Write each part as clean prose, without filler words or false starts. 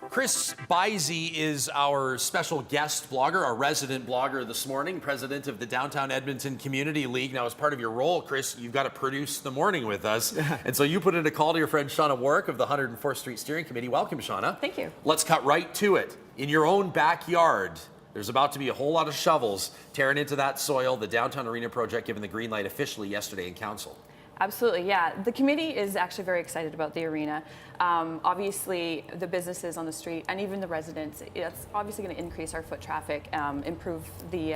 Chris Bisey is our special guest blogger, our resident blogger this morning, president of the Downtown Edmonton Community League. Now, as part of your role, Chris, you've got to produce the morning with us. And so you put in a call to your friend Shauna Warwick of the 104th Street Steering Committee. Welcome, Shauna. Thank you. Let's cut right to it. In your own backyard, there's about to be a whole lot of shovels tearing into that soil. The Downtown Arena project given the green light officially yesterday in council. Absolutely, yeah. The committee is actually very excited about the arena. Obviously, the businesses on the street and even the residents, it's obviously going to increase our foot traffic, improve the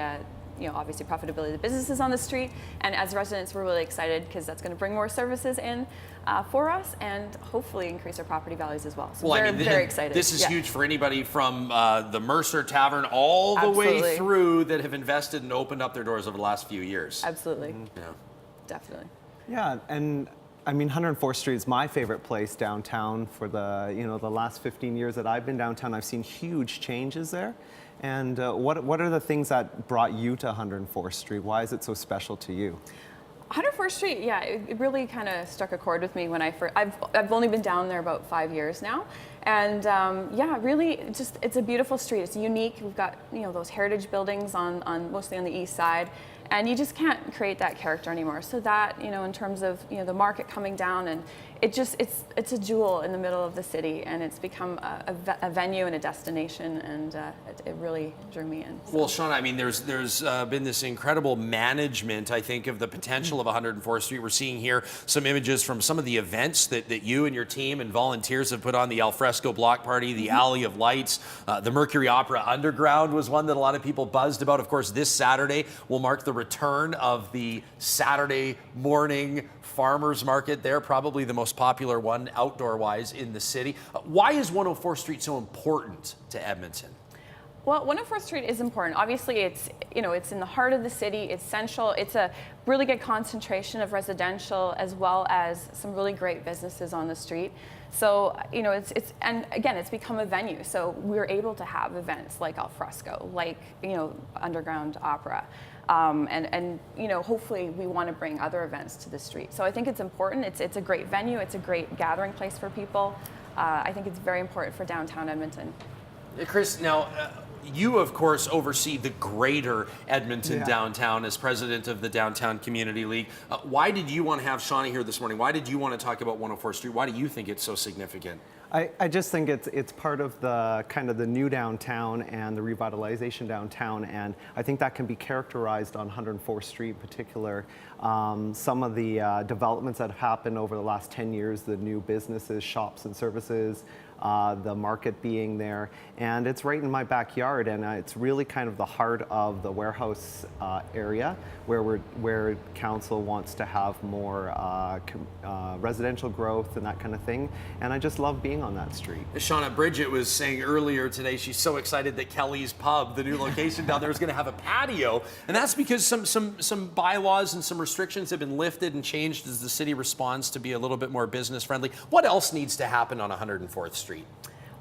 obviously profitability of the businesses on the street. And as residents, we're really excited because that's going to bring more services in for us and hopefully increase our property values as well. So we're very excited. This is huge for anybody from the Mercer Tavern all the way through that have invested and opened up their doors over the last few years. Absolutely. Yeah. Definitely. Yeah, and I mean, 104th Street is my favorite place downtown. For the last 15 years that I've been downtown, I've seen huge changes there. And what are the things that brought you to 104th Street? Why is it so special to you? 104th Street, yeah, it really kind of struck a chord with me when I first. I've only been down there about 5 years now, and yeah, really, it's a beautiful street. It's unique. We've got those heritage buildings on mostly on the east side, and you just can't create that character anymore. So that in terms of the market coming down, and it's a jewel in the middle of the city, and it's become a venue and a destination, and it really drew me in. So. Well, Shauna, I mean, there's been this incredible management, I think, of the potential of 104th Street. We're seeing here some images from some of the events that you and your team and volunteers have put on, the Alfresco Block Party, the Alley of Lights, the Mercury Opera Underground was one that a lot of people buzzed about. Of course, this Saturday will mark the return of the Saturday morning farmers market there, probably the most popular one outdoor-wise in the city. Why is 104th Street so important to Edmonton? Well, 104th Street is important. Obviously, it's it's in the heart of the city. It's central. It's a really good concentration of residential as well as some really great businesses on the street. So and again, it's become a venue. So we're able to have events like Alfresco, like underground opera. And hopefully we want to bring other events to the street. So I think it's important. It's a great venue. It's a great gathering place for people. I think it's very important for downtown Edmonton. Chris, now you of course oversee the greater Edmonton downtown as president of the Downtown Community League. Why did you want to have Shauna here this morning? Why did you want to talk about 104th Street? Why do you think it's so significant? I just think it's part of the kind of the new downtown and the revitalization downtown, and I think that can be characterized on 104th Street in particular. Some of the developments that have happened over the last 10 years, the new businesses, shops and services, the market being there, and it's right in my backyard, and it's really kind of the heart of the warehouse area where council wants to have more residential growth and that kind of thing, and I just love being on that street. Shauna, Bridget was saying earlier today she's so excited that Kelly's Pub, the new location down there, is going to have a patio, and that's because some bylaws and some restrictions have been lifted and changed as the city responds to be a little bit more business friendly. What else needs to happen on 104th Street?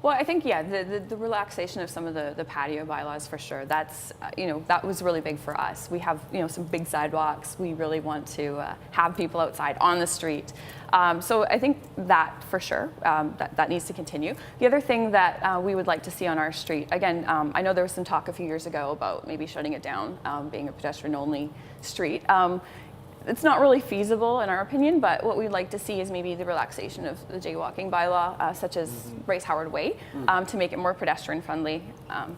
Well, I think, the relaxation of some of the patio bylaws for sure. That's, that was really big for us. We have, some big sidewalks. We really want to have people outside on the street. So I think that for sure, that needs to continue. The other thing that we would like to see on our street, again, I know there was some talk a few years ago about maybe shutting it down, being a pedestrian-only street. It's not really feasible in our opinion, but what we'd like to see is maybe the relaxation of the jaywalking bylaw, such as Bryce Howard Way, to make it more pedestrian friendly,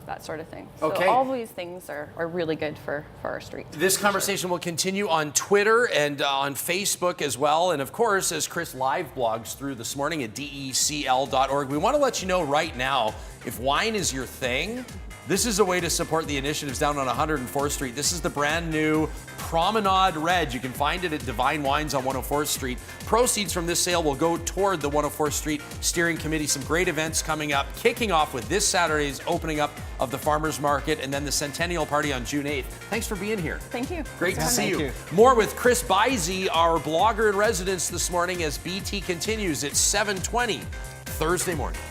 that sort of thing. So all of these things are really good for our street. This conversation will continue on Twitter and on Facebook as well. And of course, as Chris live blogs through this morning at decl.org, we want to let you know right now, if wine is your thing, this is a way to support the initiatives down on 104th Street. This is the brand new Promenade Red. You can find it at Divine Wines on 104th Street. Proceeds from this sale will go toward the 104th Street Steering Committee. Some great events coming up, kicking off with this Saturday's opening up of the Farmers Market and then the Centennial Party on June 8th. Thanks for being here. Thank you. Great to see you. More with Chris Bisey, our blogger in residence this morning as BT continues at 7:20 Thursday morning.